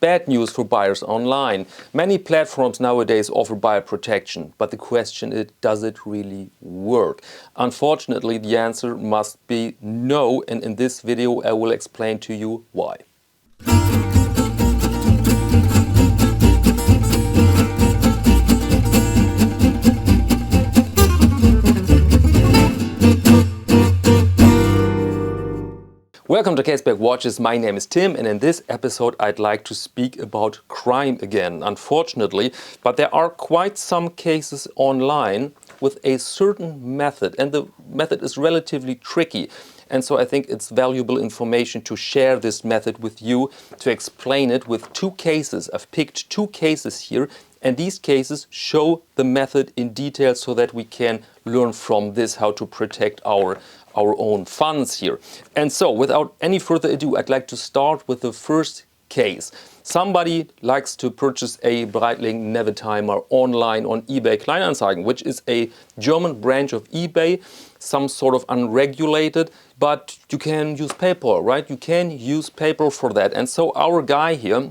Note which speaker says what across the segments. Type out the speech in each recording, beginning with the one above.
Speaker 1: Bad news for buyers online. Many platforms nowadays offer buyer protection, but the question is, does it really work? Unfortunately, the answer must be no, and in this video I will explain to you why. Welcome to Caseback Watches. My name is Tim, and in this episode I'd like to speak about crime again, unfortunately. But there are quite some cases online with a certain method, and the method is relatively tricky. And so I think it's valuable information to share this method with you, to explain it with two cases. I've picked two cases here, and these cases show the method in detail so that we can learn from this how to protect our own funds here. And so, without any further ado, I'd like to start with the first case. Somebody likes to purchase a Breitling Nevertimer online on eBay Kleinanzeigen, which is a German branch of eBay, some sort of unregulated, but you can use PayPal, right? You can use PayPal for that. And so our guy here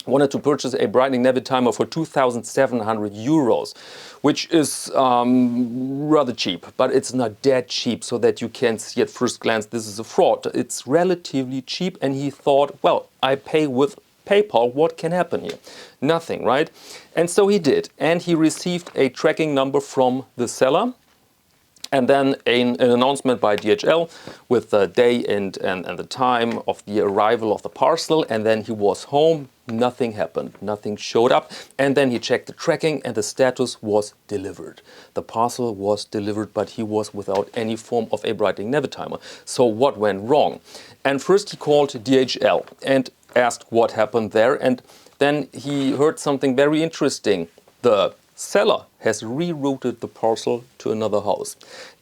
Speaker 1: wanted to purchase a Breitling Nevertimer for 2,700 euros, which is rather cheap, but it's not that cheap so that you can see at first glance this is a fraud. It's relatively cheap, and he thought, well, I pay with PayPal, what can happen here? Nothing, right? And so he did, and he received a tracking number from the seller, and then an announcement by DHL with the day and the time of the arrival of the parcel, and then he was home. Nothing happened, nothing showed up, and then he checked the tracking and the status was delivered. The parcel was delivered, but he was without any form of a Breitling Nevertimer. So what went wrong? And first he called DHL and asked what happened there, and then he heard something very interesting. The seller has rerouted the parcel to another house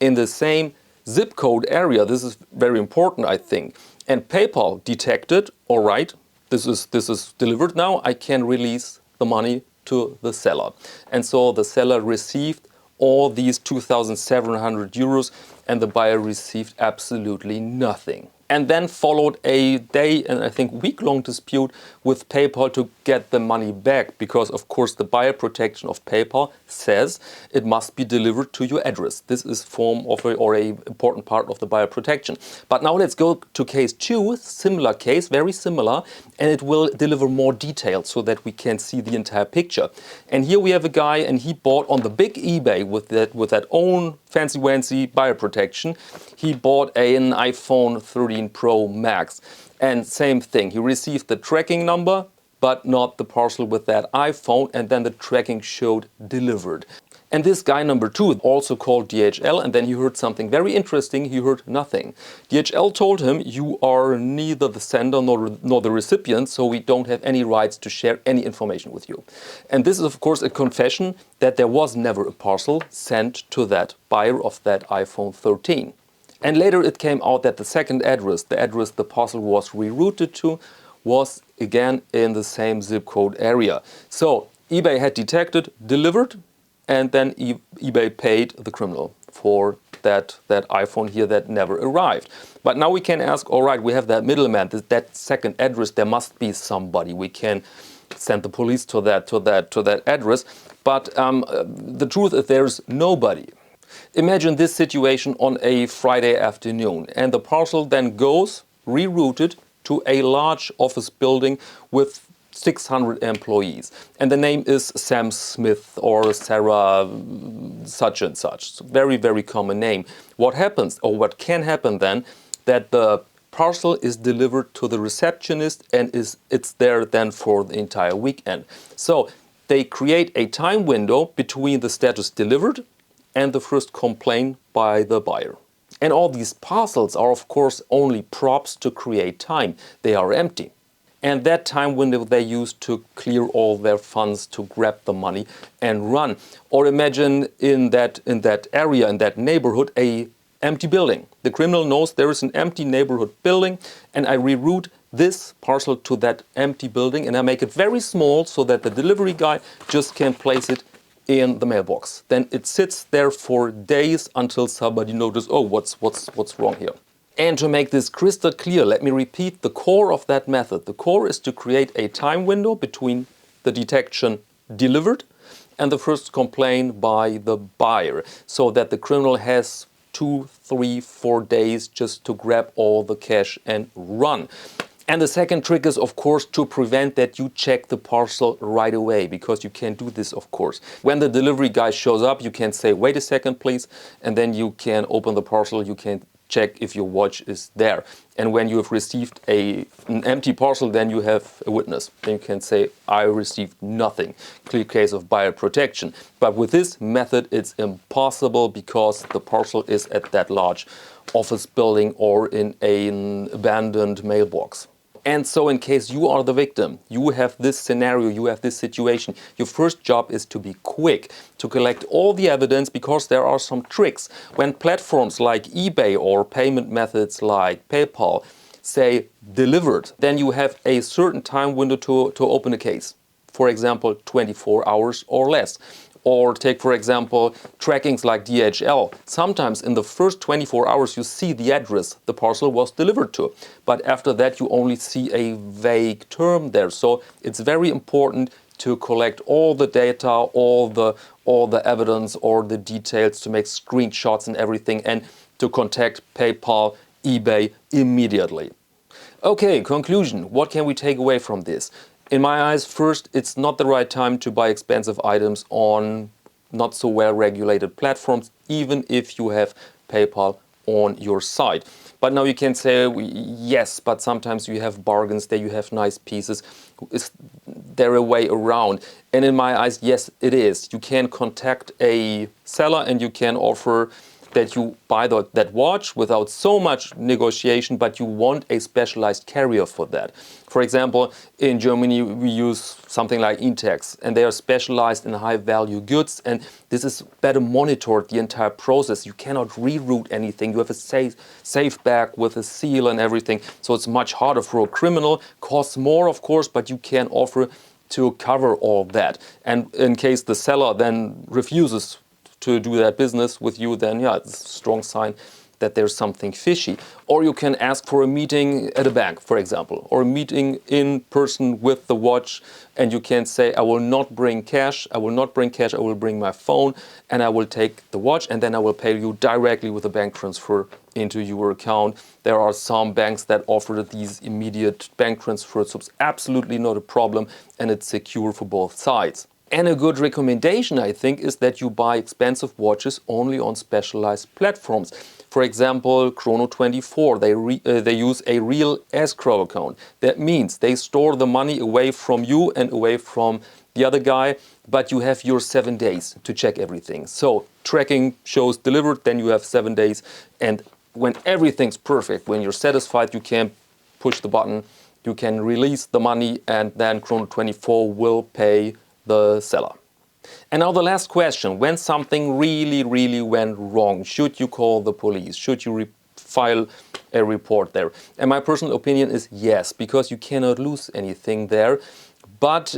Speaker 1: in the same zip code area. This is very important, I think. And PayPal detected, all right, this is delivered now, I can release the money to the seller. And so the seller received all these 2,700 euros and the buyer received absolutely nothing. And then followed a day and I think week-long dispute with PayPal to get the money back, because of course the buyer protection of PayPal says it must be delivered to your address. This is form of a important part of the buyer protection. But now let's go to case 2, similar case, very similar, and it will deliver more detail so that we can see the entire picture. And here we have a guy, and he bought on the big eBay with that own fancy-wancy buyer protection. He bought an iPhone 13 Pro Max, and same thing, he received the tracking number but not the parcel with that iPhone, and then the tracking showed delivered. And this guy number 2 also called DHL, and then he heard something very interesting. He heard nothing. DHL told him, you are neither the sender nor the recipient, so we don't have any rights to share any information with you. And this is of course a confession that there was never a parcel sent to that buyer of that iPhone 13. And later it came out that the second address, the address the parcel was rerouted to, was again in the same zip code area. So eBay had detected, delivered, and then eBay paid the criminal for that iPhone here that never arrived. But now we can ask, all right, we have that middleman, that second address, there must be somebody. We can send the police to that address. But the truth is there's nobody. Imagine this situation on a Friday afternoon, and the parcel then goes rerouted to a large office building with 600 employees. And the name is Sam Smith or Sarah such and such. It's a very, very common name. What happens, or what can happen then, that the parcel is delivered to the receptionist and it's there then for the entire weekend. So they create a time window between the status delivered and the first complaint by the buyer. And all these parcels are of course only props to create time. They are empty. And that time window they use to clear all their funds, to grab the money and run. Or imagine in that area, in that neighborhood, a empty building. The criminal knows there is an empty neighborhood building, and I reroute this parcel to that empty building, and I make it very small so that the delivery guy just can place it in the mailbox. Then it sits there for days until somebody notices, oh, what's wrong here? And to make this crystal clear, let me repeat the core of that method. The core is to create a time window between the detection delivered and the first complaint by the buyer, so that the criminal has 2, 3, 4 days just to grab all the cash and run. And the second trick is, of course, to prevent that you check the parcel right away, because you can do this, of course. When the delivery guy shows up, you can say, wait a second, please, and then you can open the parcel, you can check if your watch is there. And when you have received an empty parcel, then you have a witness. Then you can say, I received nothing. Clear case of buyer protection. But with this method, it's impossible, because the parcel is at that large office building or in an abandoned mailbox. And so in case you are the victim, you have this scenario, you have this situation, your first job is to be quick, to collect all the evidence, because there are some tricks. When platforms like eBay or payment methods like PayPal say delivered, then you have a certain time window to open a case. For example, 24 hours or less. Or take, for example, trackings like DHL. Sometimes in the first 24 hours you see the address the parcel was delivered to. But after that you only see a vague term there. So it's very important to collect all the data, all the evidence or the details, to make screenshots and everything, and to contact PayPal, eBay immediately. Okay, conclusion. What can we take away from this? In my eyes, first, it's not the right time to buy expensive items on not so well-regulated platforms, even if you have PayPal on your site. But now you can say, yes, but sometimes you have bargains there, you have nice pieces. Is there a way around? And in my eyes, yes, it is. You can contact a seller and you can offer that you buy that watch without so much negotiation, but you want a specialized carrier for that. For example, in Germany we use something like Intex, and they are specialized in high-value goods, and this is better monitored, the entire process. You cannot reroute anything. You have a safe bag with a seal and everything, so it's much harder for a criminal. Costs more, of course, but you can offer to cover all that. And in case the seller then refuses to do that business with you, then yeah, it's a strong sign that there's something fishy. Or you can ask for a meeting at a bank, for example, or a meeting in person with the watch, and you can say, I will not bring cash, I will bring my phone, and I will take the watch, and then I will pay you directly with a bank transfer into your account. There are some banks that offer these immediate bank transfers, so it's absolutely not a problem, and it's secure for both sides. And a good recommendation, I think, is that you buy expensive watches only on specialized platforms. For example, Chrono24, they use a real escrow account. That means they store the money away from you and away from the other guy, but you have your 7 days to check everything. So tracking shows delivered, then you have 7 days. And when everything's perfect, when you're satisfied, you can push the button, you can release the money, and then Chrono24 will pay the seller. And now the last question: when something really went wrong, should you call the police? Should you file a report there? And my personal opinion is yes, because you cannot lose anything there. But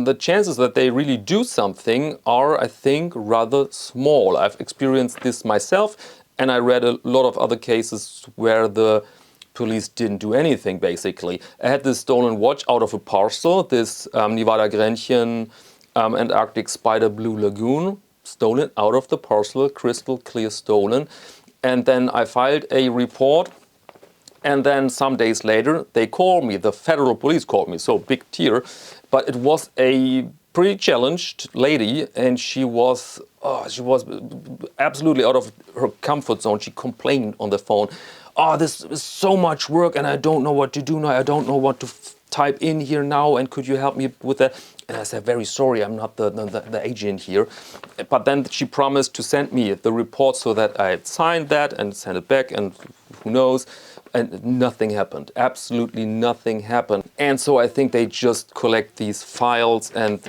Speaker 1: the chances that they really do something are, I think, rather small. I've experienced this myself, and I read a lot of other cases where the police didn't do anything, basically. I had this stolen watch out of a parcel, this Nevada Grenchen Antarctic Spider Blue Lagoon, stolen out of the parcel, crystal clear stolen. And then I filed a report, and then some days later they called me, the federal police called me, so big tear. But it was a pretty challenged lady, and she was absolutely out of her comfort zone. She complained on the phone, oh, this is so much work and I don't know what to do now. I don't know what to type in here now, and could you help me with that? And I said, very sorry, I'm not the agent here. But then she promised to send me the report so that I signed that and sent it back, and who knows. And nothing happened. Absolutely nothing happened. And so I think they just collect these files and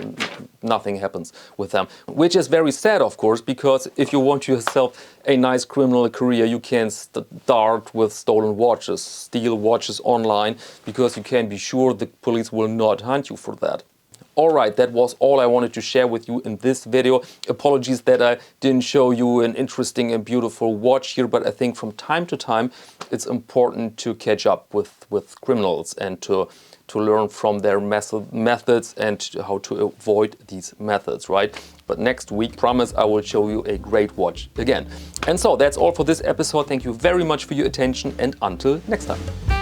Speaker 1: nothing happens with them. Which is very sad, of course, because if you want yourself a nice criminal career, you can start with stolen watches, steal watches online, because you can be sure the police will not hunt you for that. Alright, that was all I wanted to share with you in this video. Apologies that I didn't show you an interesting and beautiful watch here, but I think from time to time it's important to catch up with criminals and to learn from their methods and how to avoid these methods, right? But next week, promise, I will show you a great watch again. And so that's all for this episode. Thank you very much for your attention, and until next time.